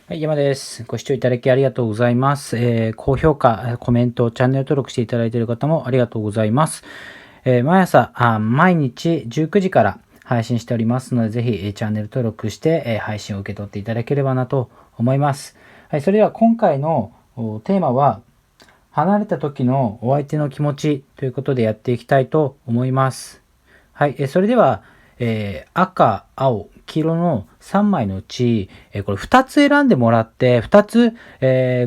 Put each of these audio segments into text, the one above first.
はい、山です。ご視聴いただきありがとうございます。高評価、コメント、チャンネル登録していただいている方もありがとうございます。毎朝毎日19時から配信しておりますので、ぜひチャンネル登録して、配信を受け取っていただければなと思います。はい、それでは今回のテーマは、離れた時のお相手の気持ちということでやっていきたいと思います。はい、それでは、赤、青、黄色の3枚のうち、これ2つ選んでもらって、2つ、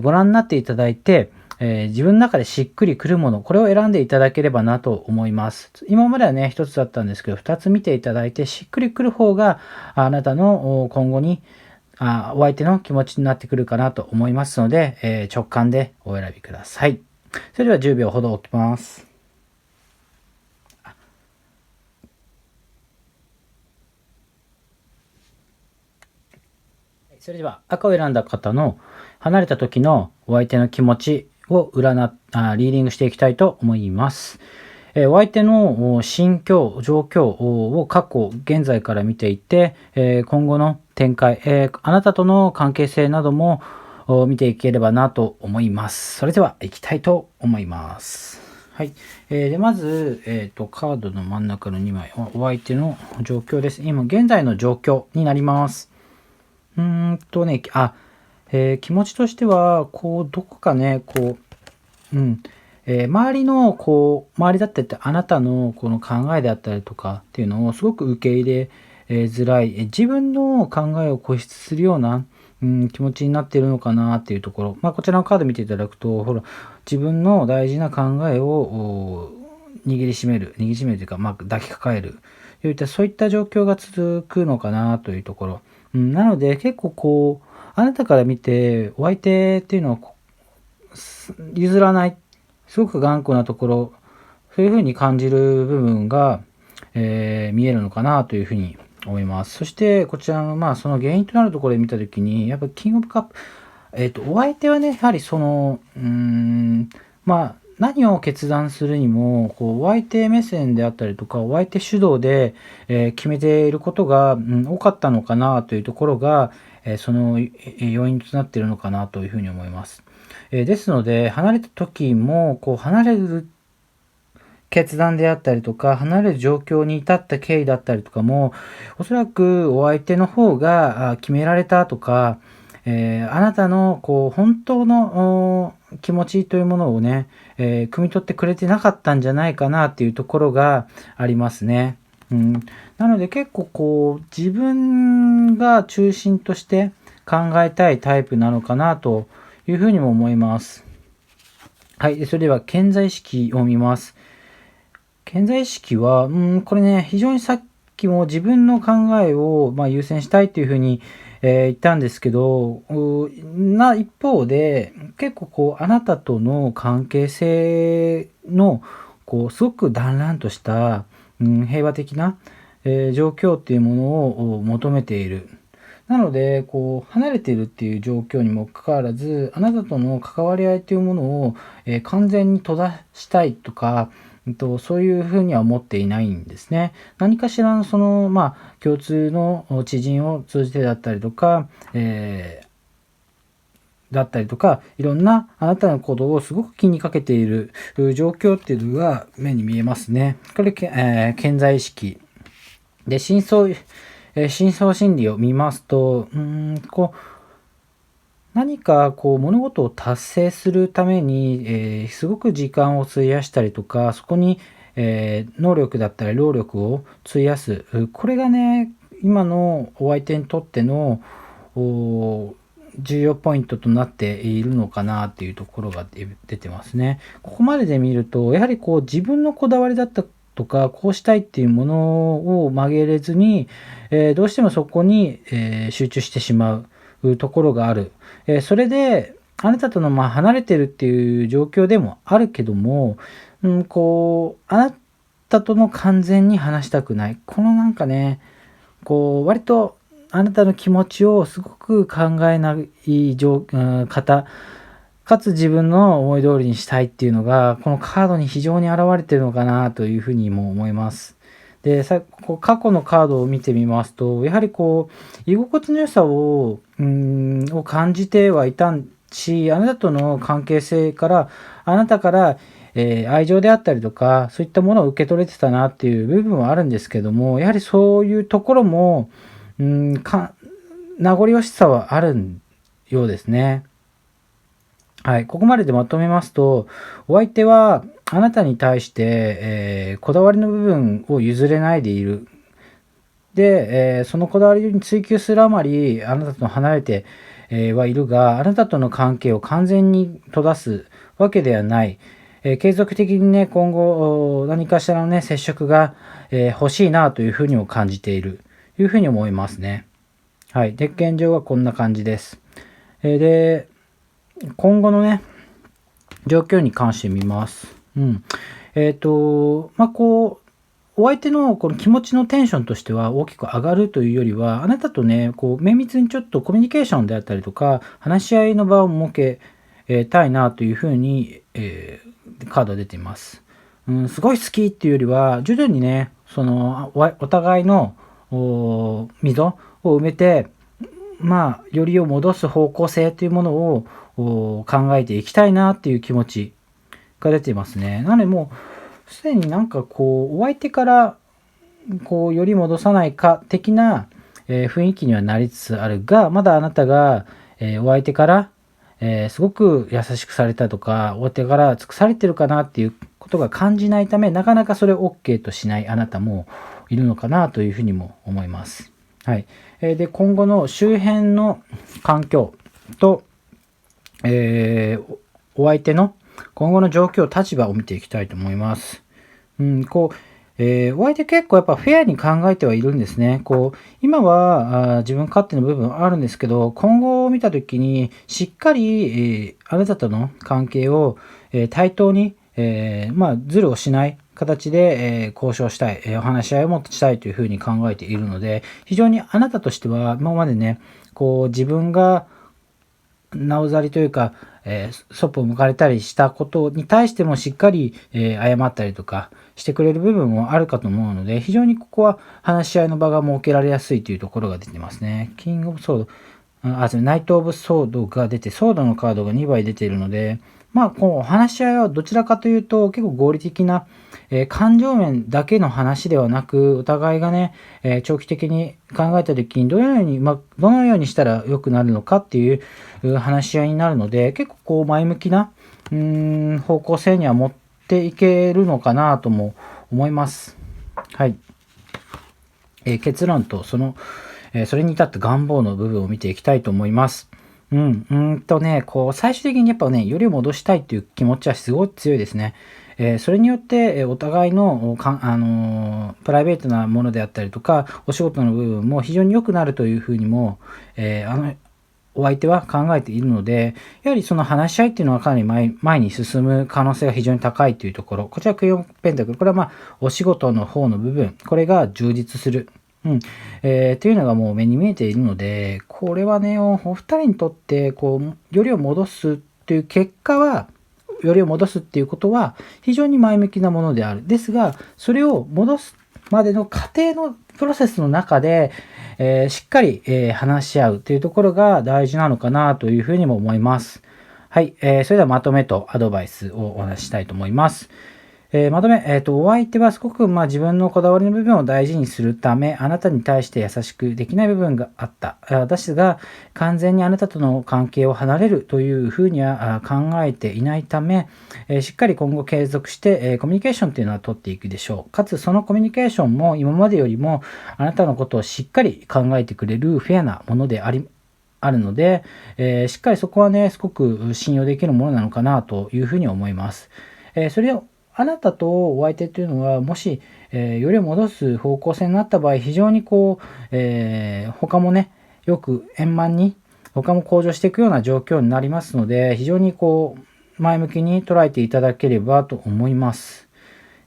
ご覧になっていただいて、自分の中でしっくりくるもの、これを選んでいただければなと思います。今まではね、1つだったんですけど、2つ見ていただいて、しっくりくる方が、あなたの今後に、お相手の気持ちになってくるかなと思いますので、直感でお選びください。それでは10秒ほど置きます。それでは赤を選んだ方の離れた時のお相手の気持ちをリーディングしていきたいと思います。お相手の心境、状況を過去、現在から見ていって、今後の展開、あなたとの関係性なども見ていければなと思います。それでは行きたいと思います。はい。でまず、カードの真ん中の2枚、お相手の状況です。今、現在の状況になります。気持ちとしては、どこかね、周りの、周りだったりあなたのこの考えであったりとかっていうのをすごく受け入れづらい、自分の考えを固執するような、気持ちになっているのかなっていうところ。こちらのカード見ていただくと、自分の大事な考えを握りしめるというか、抱きかかえる。そういった状況が続くのかなというところ。なので結構あなたから見てお相手っていうのは譲らない、すごく頑固なところ、そういうふうに感じる部分が、見えるのかなというふうに思います。そしてこちらのその原因となるところで見たときに、やっぱキングオブカップ、お相手はね、やはり何を決断するにも、お相手目線であったりとか、お相手主導で、決めていることが、多かったのかなというところが、その要因となっているのかなというふうに思います。ですので、離れた時も、離れる決断であったりとか、離れる状況に至った経緯だったりとかも、おそらくお相手の方が決められたとか、あなたの本当の気持ちというものをね、汲み取ってくれてなかったんじゃないかなっていうところがありますね。なので結構自分が中心として考えたいタイプなのかなというふうにも思います。はい。それでは潜在意識を見ます。潜在意識は、これね、非常にさっきも自分の考えを、優先したいというふうに、言ったんですけど、一方で、結構あなたとの関係性の、すごく団らんとした、平和的な、状況っていうものを求めている。なので、離れているっていう状況にもかかわらず、あなたとの関わり合いというものを、完全に閉ざしたいとか、そういうふうには思っていないんですね。何かしらの共通の知人を通じてだったりとか、いろんなあなたの行動をすごく気にかけている状況っていうのが目に見えますね。これ、潜在意識。で、深層心理を見ますと、何か物事を達成するために、すごく時間を費やしたりとか、そこに、能力だったり労力を費やす。これがね、今のお相手にとっての重要ポイントとなっているのかなっていうところが出てますね。ここまでで見ると、やはり自分のこだわりだったとか、こうしたいっていうものを曲げれずに、どうしてもそこに、集中してしまうところがある。それで、あなたとの離れてるっていう状況でもあるけども、あなたとの完全に話したくない。この割とあなたの気持ちをすごく考えない方、かつ自分の思い通りにしたいっていうのが、このカードに非常に現れてるのかなというふうにも思います。で、こう過去のカードを見てみますと、やはりこう、居心地の良さを感じてはいたし、あなたとの関係性から、あなたから、愛情であったりとか、そういったものを受け取れてたなっていう部分はあるんですけども、やはりそういうところも、名残惜しさはあるようですね。はい、ここまででまとめますと、お相手はあなたに対して、こだわりの部分を譲れないでいる。で、そのこだわりに追求するあまり、あなたと離れて、はいるが、あなたとの関係を完全に閉ざすわけではない。継続的にね、今後、何かしらのね、接触が、欲しいなというふうにも感じている。というふうに思いますね。はい。で、現状はこんな感じです。で、今後のね、状況に関して見ます。うん。こう、お相手のこの気持ちのテンションとしては大きく上がるというよりは、あなたとね、こう、綿密にちょっとコミュニケーションであったりとか、話し合いの場を設けたいなというふうに、カード出ています。すごい好きっていうよりは、徐々にね、お互いの溝を埋めて、よりを戻す方向性というものを考えていきたいなっていう気持ちが出ていますね。なのでもう、すでになんかこう、お相手から、こう、より戻さないか的な、雰囲気にはなりつつあるが、まだあなたが、お相手から、すごく優しくされたとか、お相手から尽くされてるかなっていうことが感じないため、なかなかそれを OK としないあなたもいるのかなというふうにも思います。はい。で、今後の周辺の環境と、お相手の今後の状況、立場を見ていきたいと思います。お相手結構やっぱフェアに考えてはいるんですね。今は自分勝手な部分はあるんですけど、今後を見たときに、しっかり、あなたとの関係を、対等に、ズルをしない形で、交渉したい、お話し合いをもっとしたいというふうに考えているので、非常にあなたとしては今までね、自分がなおざりというか、そっぽを向かれたりしたことに対してもしっかり、謝ったりとかしてくれる部分もあるかと思うので、非常にここは話し合いの場が設けられやすいというところが出てますね。キングオブソード、ナイトオブソードが出て、ソードのカードが2枚出ているので、話し合いはどちらかというと結構合理的な、感情面だけの話ではなく、お互いがね、長期的に考えた時にどのようにしたら良くなるのかっていう話し合いになるので、結構前向きな方向性には持っていけるのかなとも思います。はい。結論とそれに至った願望の部分を見ていきたいと思います。最終的にやっぱね、よりを戻したいっていう気持ちはすごい強いですね。それによって、お互いのプライベートなものであったりとか、お仕事の部分も非常に良くなるというふうにも、お相手は考えているので、やはりその話し合いっていうのはかなり前に進む可能性が非常に高いというところ。こちらクイーンペンタクル。これはお仕事の方の部分。これが充実する。というのがもう目に見えているので、これはね、お二人にとって、よりを戻すという結果は、よりを戻すっていうことは非常に前向きなものである。ですが、それを戻すまでの過程のプロセスの中で、しっかり、話し合うというところが大事なのかなというふうにも思います。はい、それではまとめとアドバイスをお話ししたいと思います。まとめ、お相手はすごく自分のこだわりの部分を大事にするため、あなたに対して優しくできない部分があった。ですが、完全にあなたとの関係を離れるというふうには考えていないため、しっかり今後継続して、コミュニケーションというのは取っていくでしょう。かつ、そのコミュニケーションも今までよりもあなたのことをしっかり考えてくれるフェアなものであるので、しっかりそこはね、すごく信用できるものなのかなというふうに思います。それをあなたとお相手というのは、もし、よりを戻す方向性になった場合、非常に他もね、よく円満に、他も向上していくような状況になりますので、非常に前向きに捉えていただければと思います。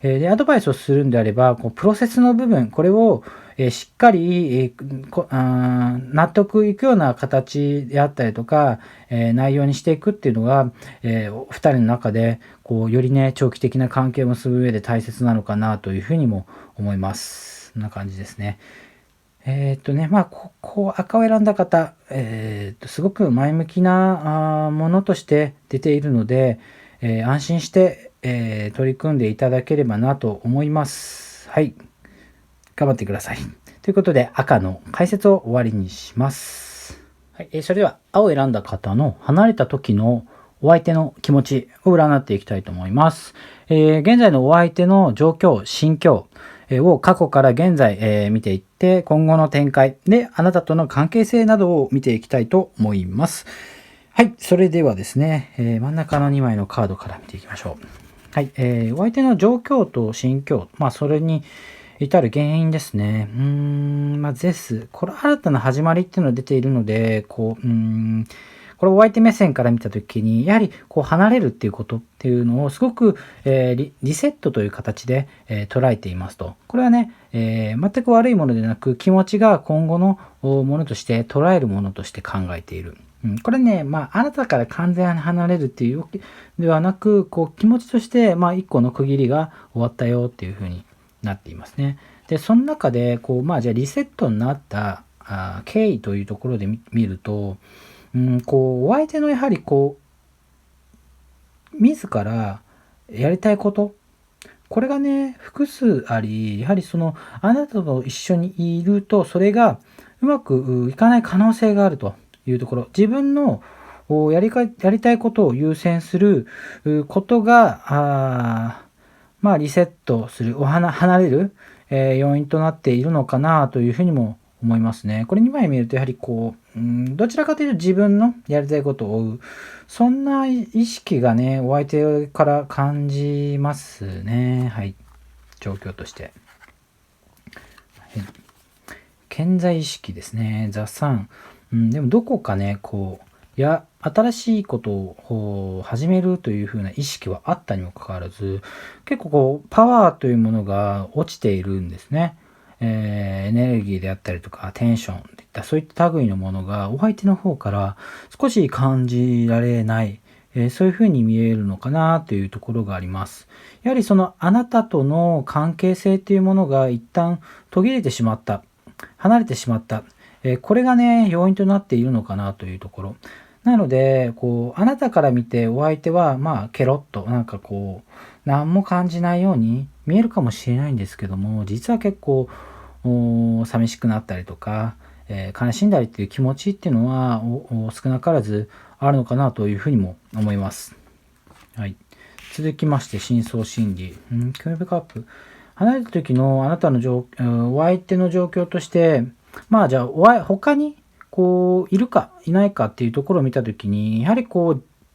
で、アドバイスをするんであれば、プロセスの部分、これを、しっかり、納得いくような形であったりとか、内容にしていくっていうのが、お二人の中で、よりね、長期的な関係を結ぶ上で大切なのかなというふうにも思います。そんな感じですね。ここ赤を選んだ方、すごく前向きなものとして出ているので、安心して、取り組んでいただければなと思います。はい。頑張ってください。ということで、赤の解説を終わりにします。はい。それでは、青を選んだ方の離れた時のお相手の気持ちを占っていきたいと思います。現在のお相手の状況、心境を過去から現在、見ていって、今後の展開であなたとの関係性などを見ていきたいと思います。はい。それではですね、真ん中の2枚のカードから見ていきましょう。はい。お相手の状況と心境、それに至る原因ですね。ゼス。これ新たな始まりっていうのが出ているので、これお相手目線から見たときに、やはり離れるっていうことっていうのをすごく、リセットという形で、捉えていますと。これはね、全く悪いものでなく、気持ちが今後のものとして捉えるものとして考えている。これね、あなたから完全に離れるっていうわけではなく、気持ちとして、一個の区切りが終わったよっていうふうになっていますね。で、その中で、じゃあリセットになった経緯というところで見ると、お相手のやはり自らやりたいこと、これがね、複数あり、やはりあなたと一緒にいると、それがうまくいかない可能性があるというところ、自分のやりたいことを優先することが、リセットする、離れる、要因となっているのかなというふうにも思いますね。これ2枚見るとやはりどちらかというと自分のやりたいことを追う、そんな意識がね、お相手から感じますね。はい。状況として。はい、健在意識ですね。ザ・サン。でもどこかね、新しいことを始めるという風な意識はあったにもかかわらず、結構パワーというものが落ちているんですね。エネルギーであったりとか、テンションといったそういった類のものがお相手の方から少し感じられない、そういう風に見えるのかなというところがあります。やはりあなたとの関係性というものが一旦途切れてしまった。離れてしまった。これがね、要因となっているのかなというところ。なので、あなたから見てお相手は、ケロッと、何も感じないように見えるかもしれないんですけども、実は結構、寂しくなったりとか、悲しんだりっていう気持ちっていうのは、少なからずあるのかなというふうにも思います。はい。続きまして、深層心理。キューブカップ。離れた時のあなたのお相手の状況として、じゃあ、他に、いるかいないかっていうところを見たときに、やはり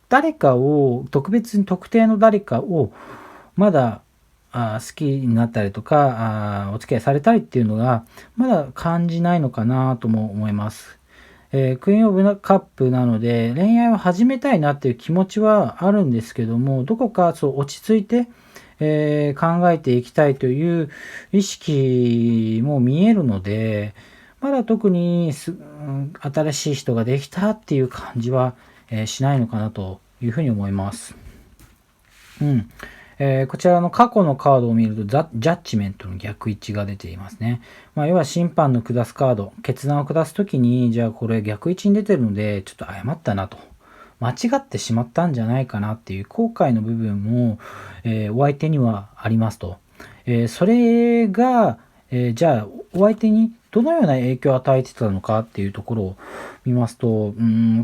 誰かを、特定の誰かを、まだ、好きになったりとか、お付き合いされたりっていうのが、まだ感じないのかなとも思います。クイーンオブカップなので、恋愛を始めたいなっていう気持ちはあるんですけども、どこか落ち着いて、考えていきたいという意識も見えるので、まだ特に新しい人ができたっていう感じは、しないのかなというふうに思います。こちらの過去のカードを見るとジャッジメントの逆位置が出ていますね。要は審判の下すカード、決断を下すときに、じゃあこれ逆位置に出てるので、ちょっと誤ったなと。間違ってしまったんじゃないかなっていう後悔の部分も、お相手にはありますと。それが、じゃあお相手にどのような影響を与えてたのかっていうところを見ますと、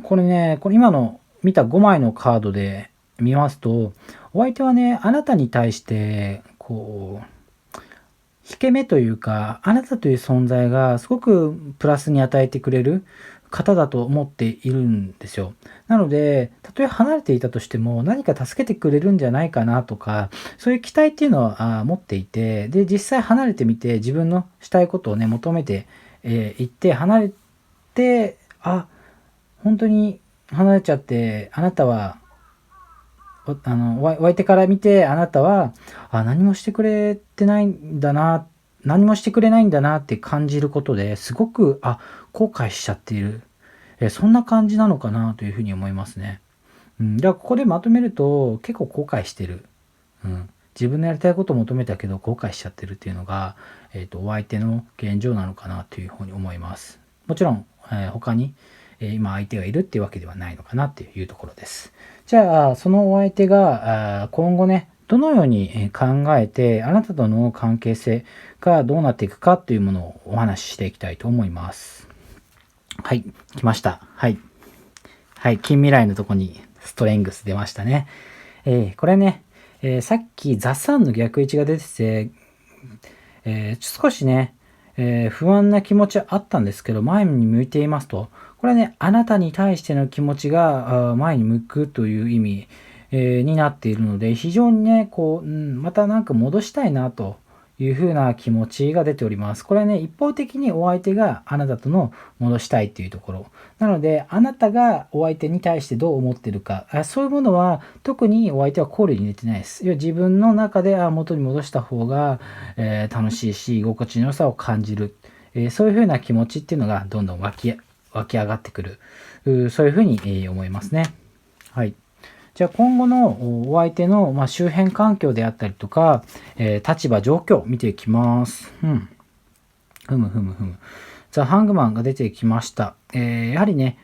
これ今の見た5枚のカードで見ますと、お相手はね、あなたに対して、引け目というか、あなたという存在がすごくプラスに与えてくれる方だと思っているんですよ。なので、たとえ離れていたとしても何か助けてくれるんじゃないかなとか、そういう期待っていうのは持っていて、で、実際離れてみて自分のしたいことをね、求めていって、離れて、本当に離れちゃって、あなたは、お相手から見て、あなたは、何もしてくれてないんだな、何もしてくれないんだなって感じることですごく、後悔しちゃっている。そんな感じなのかなというふうに思いますね。だからここでまとめると、結構後悔してる。自分のやりたいことを求めたけど後悔しちゃってるっていうのが、お相手の現状なのかなというふうに思います。もちろん、他に、今相手がいるっていうわけではないのかなっていうところです。じゃあ、そのお相手が今後ね、どのように考えて、あなたとの関係性がどうなっていくかというものをお話ししていきたいと思います。はい、来ました。はい。はい、近未来のとこにストレングス出ましたね。これね、さっきザ・サンの逆位置が出てて、少しね、不安な気持ちはあったんですけど、前に向いていますと、これね、あなたに対しての気持ちが前に向くという意味、になっているので、非常にね、またなんか戻したいなというふうな気持ちが出ております。これはね、一方的にお相手があなたとの戻したいっていうところ。なので、あなたがお相手に対してどう思ってるか、そういうものは特にお相手は考慮に入れてないです。要は自分の中で元に戻した方が、楽しいし、居心地の良さを感じる。そういうふうな気持ちっていうのがどんどん湧き上がってくる。そういうふうに思いますね。はい。じゃあ今後のお相手の周辺環境であったりとか、立場、状況を見ていきます。ふむ。ザ・ハングマンが出てきました。やはりね、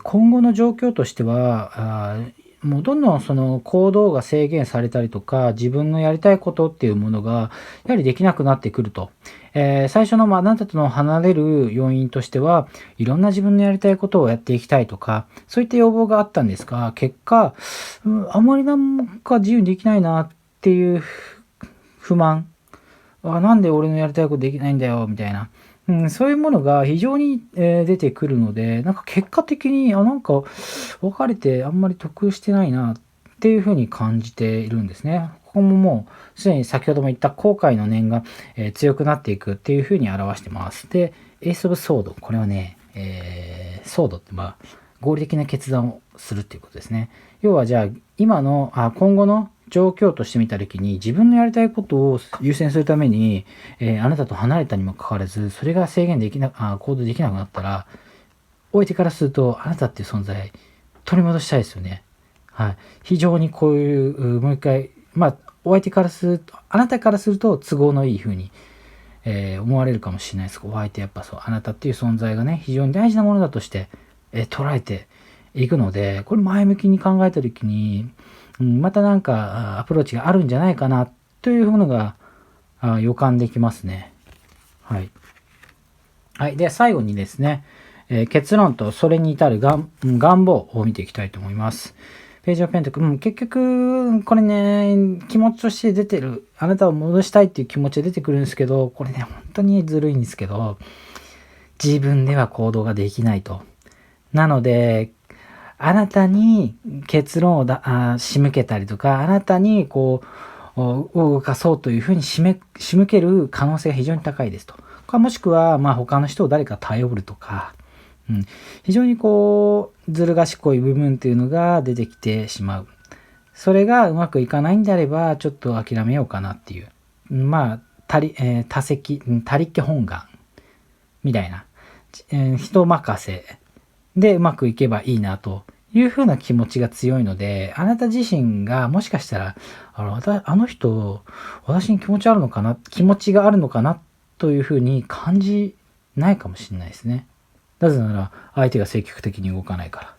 今後の状況としては、もうどんどんその行動が制限されたりとか、自分のやりたいことっていうものが、やはりできなくなってくると。最初のあなたとの離れる要因としては、いろんな自分のやりたいことをやっていきたいとか、そういった要望があったんですが、結果、あまりなんか自由にできないなっていう不満。なんで俺のやりたいことできないんだよ、みたいな。そういうものが非常に、出てくるので、なんか結果的に、なんか別れてあんまり得してないなっていうふうに感じているんですね。ここももうすでに先ほども言った後悔の念が、強くなっていくっていうふうに表してます。で、エース・オブ・ソード。これはね、ソードって合理的な決断をするっていうことですね。要はじゃあ今の今後の状況としてみたときに自分のやりたいことを優先するために、あなたと離れたにもかかわらずそれが制限できな行動できなくなったら、お相手からするとあなたっていう存在取り戻したいですよね。はい。非常にこういうもう一回お相手からするとあなたからすると都合のいい風に、思われるかもしれないです。お相手やっぱそうあなたっていう存在がね非常に大事なものだとして、捉えていくので、これ前向きに考えたときに、またなんかアプローチがあるんじゃないかなというものが予感できますね。はい。はい。で、最後にですね、結論とそれに至る願望を見ていきたいと思います。ページオブペンタクル、結局、これね、気持ちとして出てる、あなたを戻したいっていう気持ちが出てくるんですけど、これね、本当にずるいんですけど、自分では行動ができないと。なので、あなたに結論を仕向けたりとか、あなたに動かそうというふうに仕向ける可能性が非常に高いですと。もしくは、他の人を誰か頼るとか、非常にずる賢い部分っていうのが出てきてしまう。それがうまくいかないんであれば、ちょっと諦めようかなっていう。他力本願みたいな、人任せでうまくいけばいいなというふうな気持ちが強いので、あなた自身がもしかしたら、あの人、私に気持ちがあるのかなというふうに感じないかもしれないですね。なぜなら相手が積極的に動かないから。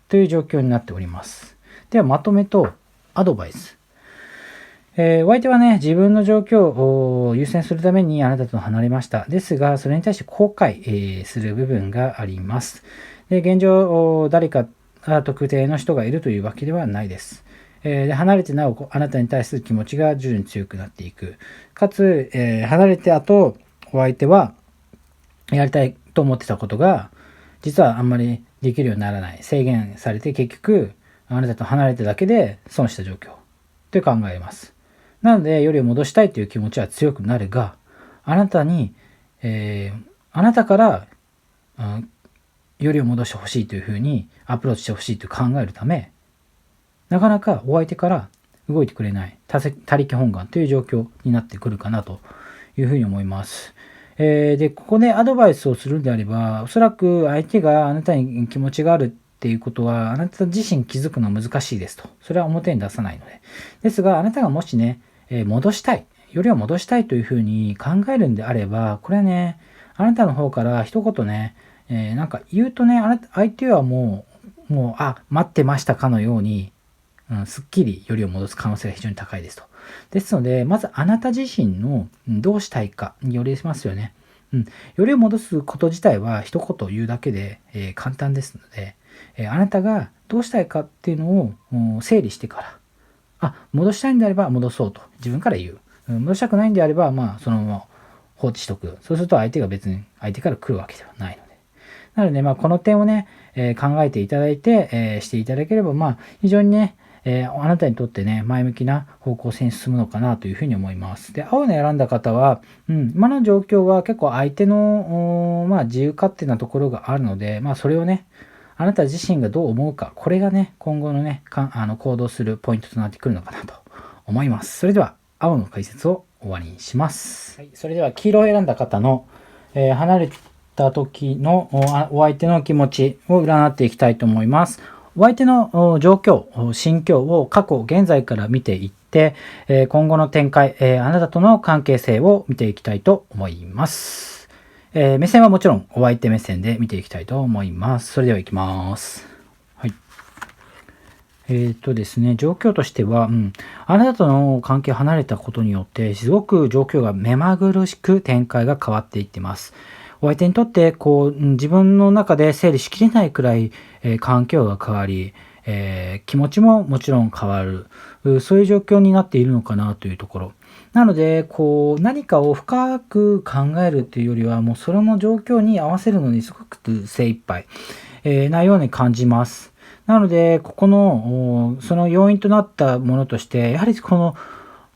という状況になっております。ではまとめとアドバイス。お相手はね、自分の状況を優先するためにあなたと離れました。ですが、それに対して後悔、する部分があります。で、現状、誰か特定の人がいるというわけではないです。で離れてなおあなたに対する気持ちが徐々に強くなっていく。かつ、離れて後、お相手はやりたいと思ってたことが、実はあんまりできるようにならない。制限されて結局、あなたと離れただけで損した状況と考えます。なので、よりを戻したいという気持ちは強くなるが、あなたから、よりを戻してほしいというふうにアプローチしてほしいと考えるため、なかなかお相手から動いてくれない、他力本願という状況になってくるかなというふうに思います。で、ここでアドバイスをするんであれば、おそらく相手があなたに気持ちがあるっていうことは、あなた自身気づくのは難しいですと。それは表に出さないので。ですが、あなたがもしね、戻したい、よりを戻したいというふうに考えるんであれば、これはね、あなたの方から一言ね、なんか言うとね、相手はもう、待ってましたかのように、すっきりよりを戻す可能性が非常に高いですと。ですので、まずあなた自身のどうしたいかによりますよね。よりを戻すこと自体は一言言うだけで、簡単ですので、あなたがどうしたいかっていうのを整理してから、戻したいんであれば戻そうと自分から言う。戻したくないんであれば、そのまま放置しとく。そうすると相手が別に相手から来るわけではないので。なので、この点をね、考えていただいて、していただければ、非常にね、あなたにとってね、前向きな方向性に進むのかなというふうに思います。で、青の選んだ方は、今の状況は結構相手の、自由勝手なところがあるので、それをね、あなた自身がどう思うか、これがね、今後のね、行動するポイントとなってくるのかなと思います。それでは、青の解説を終わりにします。はい、それでは、黄色を選んだ方の、離れた時のお相手の気持ちを占っていきたいと思います。お相手の状況、心境を過去、現在から見ていって、今後の展開、あなたとの関係性を見ていきたいと思います。目線はもちろんお相手目線で見ていきたいと思います。それでは行きます。はい。ですね、状況としては、あなたとの関係を離れたことによって、すごく状況が目まぐるしく展開が変わっていってます。お相手にとって自分の中で整理しきれないくらい、環境が変わり、気持ちももちろん変わる、そういう状況になっているのかなというところ。なので何かを深く考えるというよりは、もうそれの状況に合わせるのにすごく精一杯、なように感じます。なのでここのその要因となったものとして、やはりこの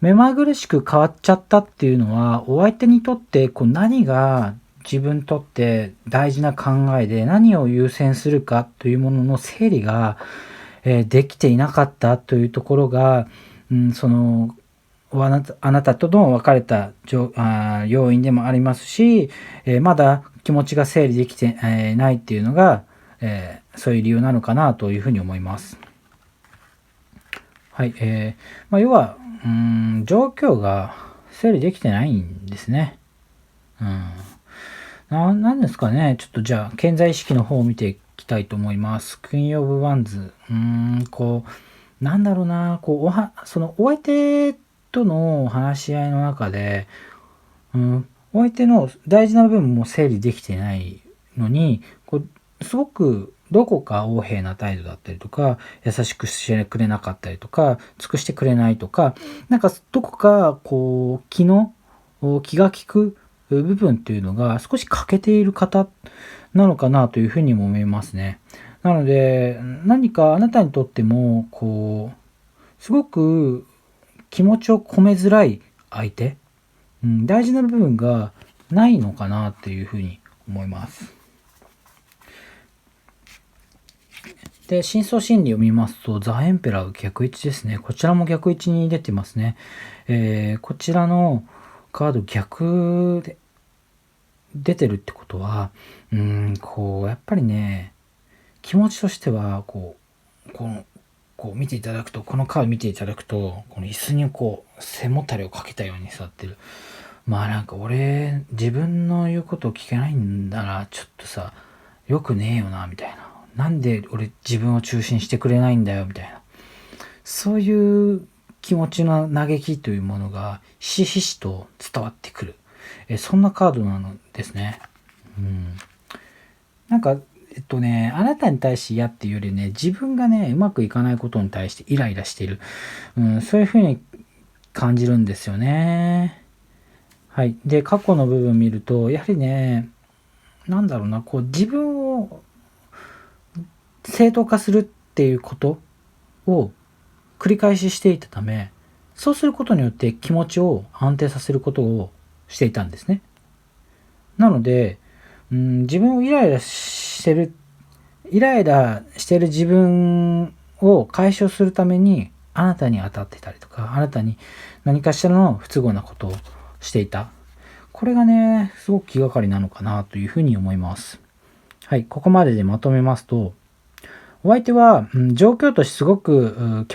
目まぐるしく変わっちゃったっていうのは、お相手にとって何が自分にとって大事な考えで何を優先するかというものの整理が、できていなかったというところが、あなたとの別れた要因でもありますし、まだ気持ちが整理できて、ないっていうのが、そういう理由なのかなというふうに思います。はい。要は、状況が整理できてないんですね。なんですかね。ちょっとじゃあ、健在意識の方を見ていきたいと思います。クイーン・オブ・ワンズ。なんだろうな、そのお相手との話し合いの中で、お相手の大事な部分も整理できてないのに、すごくどこか横柄な態度だったりとか、優しくしてくれなかったりとか、尽くしてくれないとか、なんかどこか気が利く部分っていうのが少し欠けている方なのかなというふうにも思いますね。なので、何かあなたにとっても、すごく気持ちを込めづらい相手、大事な部分がないのかなっていうふうに思います。で、深層心理を見ますと、ザ・エンペラー逆位置ですね。こちらも逆位置に出てますね。こちらのカード逆で出てるってことは、やっぱりね、気持ちとしては、見ていただくと、このカード見ていただくと、この椅子に背もたれをかけたように座ってる。なんか俺、自分の言うことを聞けないんだな、ちょっとさ、よくねえよな、みたいな。なんで俺自分を中心してくれないんだよ、みたいな。そういう気持ちの嘆きというものが、ひしひしと伝わってくる。そんなカードなのですね。なんか、あなたに対して嫌っていうよりね、自分がね、うまくいかないことに対してイライラしている。そういうふうに感じるんですよね。はい。で、過去の部分見ると、やはりね、なんだろうな、自分を正当化するっていうことを繰り返ししていたため、そうすることによって気持ちを安定させることをしていたんですね。なので、自分をイライラしてる自分を解消するためにあなたに当たってたりとか、あなたに何かしらの不都合なことをしていた。これがね、すごく気がかりなのかなというふうに思います。はい、ここまででまとめますと、お相手は、状況としてすごく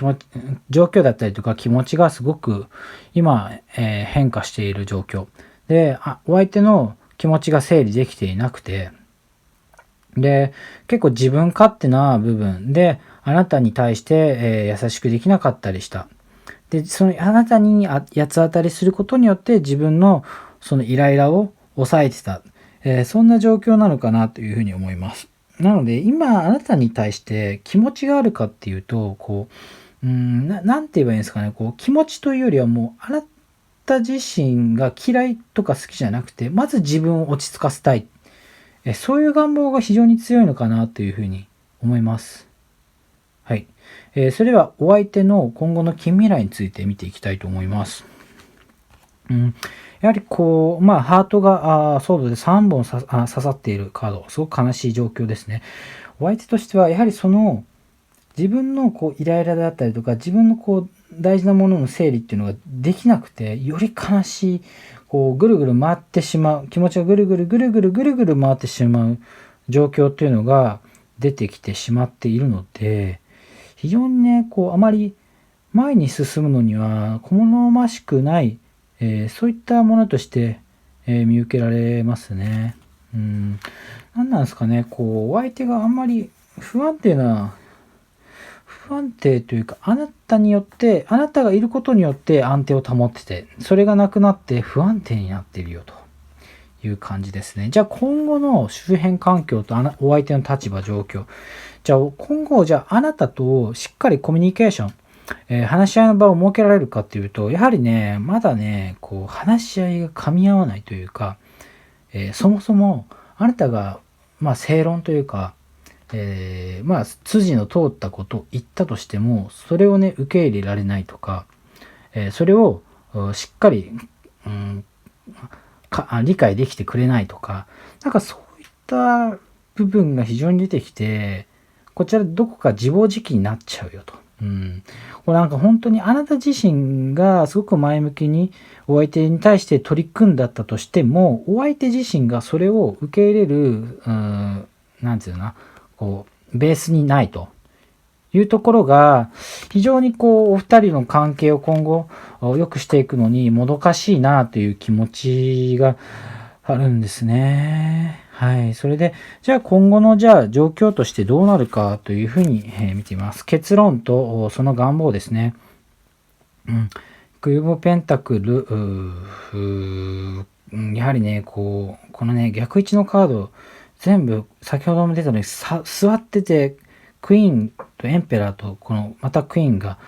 状況だったりとか気持ちがすごく今、変化している状況で、お相手の気持ちが整理できていなくて、で、結構自分勝手な部分であなたに対して、優しくできなかったりした。で、そのあなたに八つ当たりすることによって自分のそのイライラを抑えてた。そんな状況なのかなというふうに思います。なので、今あなたに対して気持ちがあるかっていうと、なんて言えばいいんですかね、気持ちというよりはもう、あなた自身が嫌いとか好きじゃなくて、まず自分を落ち着かせたい。そういう願望が非常に強いのかなというふうに思います。はい。それではお相手の今後の近未来について見ていきたいと思います。やはりハートがソードで3本刺さっているカード、すごく悲しい状況ですね。お相手としては、やはりその自分のイライラだったりとか、自分の大事なものの整理っていうのができなくて、より悲しい、ぐるぐる回ってしまう、気持ちがぐるぐるぐるぐるぐるぐる回ってしまう状況っていうのが出てきてしまっているので、非常にね、あまり前に進むのには好ましくない、そういったものとして、見受けられますね。何なんですかね、お相手があんまり不安定というか、あなたがいることによって安定を保ってて、それがなくなって不安定になっているよという感じですね。じゃあ今後の周辺環境とお相手の立場、状況。じゃあ今後、あなたとしっかりコミュニケーション、話し合いの場を設けられるかっていうと、やはりね、まだね、話し合いが噛み合わないというか、そもそもあなたが、正論というか、筋の通ったことを言ったとしても、それをね、受け入れられないとか、それをしっかり、理解できてくれないとか、なんかそういった部分が非常に出てきて、こちらどこか自暴自棄になっちゃうよと。これなんか本当にあなた自身がすごく前向きにお相手に対して取り組んだったとしても、お相手自身がそれを受け入れる、なんていうのかな、ベースにないというところが、非常にお二人の関係を今後良くしていくのにもどかしいなという気持ちがあるんですね。はい。それで、じゃあ今後の状況としてどうなるかというふうに見ています。結論とその願望ですね。クイーン・オブ・ペンタクル、やはりね、このね、逆位置のカード、全部先ほども出たのに座ってて、クイーンとエンペラーとまたクイーンが、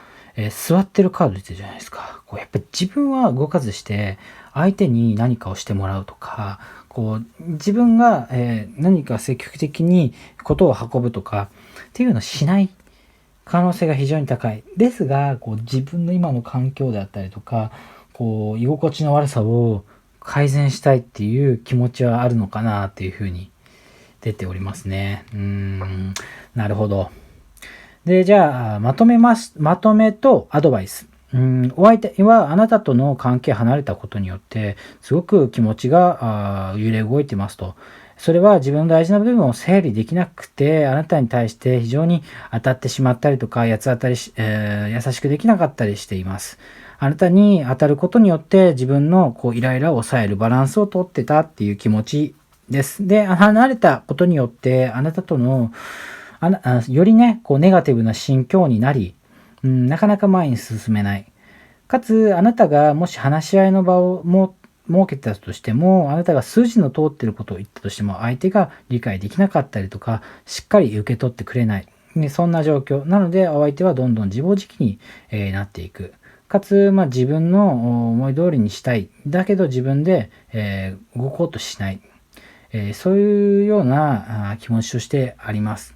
座ってるカード出てるじゃないですか。やっぱり自分は動かずして相手に何かをしてもらうとか、自分が、何か積極的にことを運ぶとかっていうのをしない可能性が非常に高い。ですが、自分の今の環境であったりとか、居心地の悪さを改善したいっていう気持ちはあるのかなっていうふうに出ておりますね。なるほど。で、じゃあ、まとめとアドバイス。お相手はあなたとの関係離れたことによって、すごく気持ちが揺れ動いてますと。それは自分の大事な部分を整理できなくて、あなたに対して非常に当たってしまったりとか、八つ当たり優しくできなかったりしています。あなたに当たることによって自分のイライラを抑えるバランスをとってたっていう気持ちです。で、離れたことによって、あなたとのよりね、ネガティブな心境になり、なかなか前に進めない。かつ、あなたがもし話し合いの場を設けたとしても、あなたが筋の通っていることを言ったとしても、相手が理解できなかったりとか、しっかり受け取ってくれない。そんな状況。なので、お相手はどんどん自暴自棄になっていく。かつ、自分の思い通りにしたい。だけど自分で動こうとしない。そういうような気持ちとしてあります。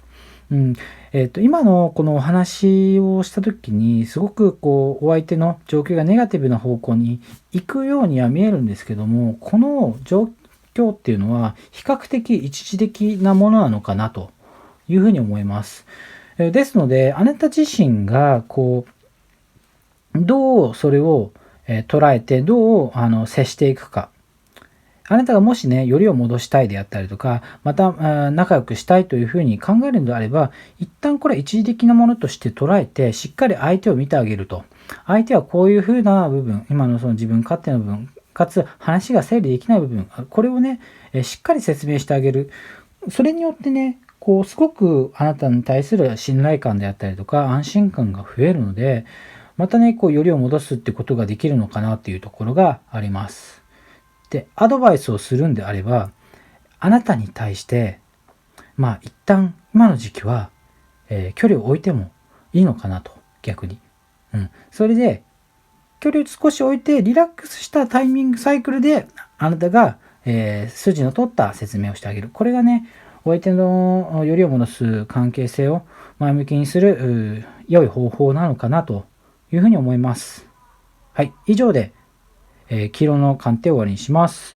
今のこのお話をした時にすごくお相手の状況がネガティブな方向に行くようには見えるんですけども、この状況っていうのは比較的一時的なものなのかなというふうに思います。ですので、あなた自身がどうそれを捉えてどう接していくか。あなたがもしね、よりを戻したいであったりとか、また仲良くしたいというふうに考えるのであれば、一旦これは一時的なものとして捉えて、しっかり相手を見てあげると。相手はこういうふうな部分、今のその自分勝手な部分、かつ話が整理できない部分、これをね、しっかり説明してあげる。それによってね、すごくあなたに対する信頼感であったりとか、安心感が増えるので、またね、よりを戻すってことができるのかなっていうところがあります。で、アドバイスをするんであれば、あなたに対して、一旦今の時期は、距離を置いてもいいのかなと、逆に。それで、距離を少し置いて、リラックスしたタイミングサイクルで、あなたが、筋の取った説明をしてあげる。これがね、お相手のよりを戻す関係性を前向きにする良い方法なのかなというふうに思います。はい、以上で、黄色の鑑定を終わりにします。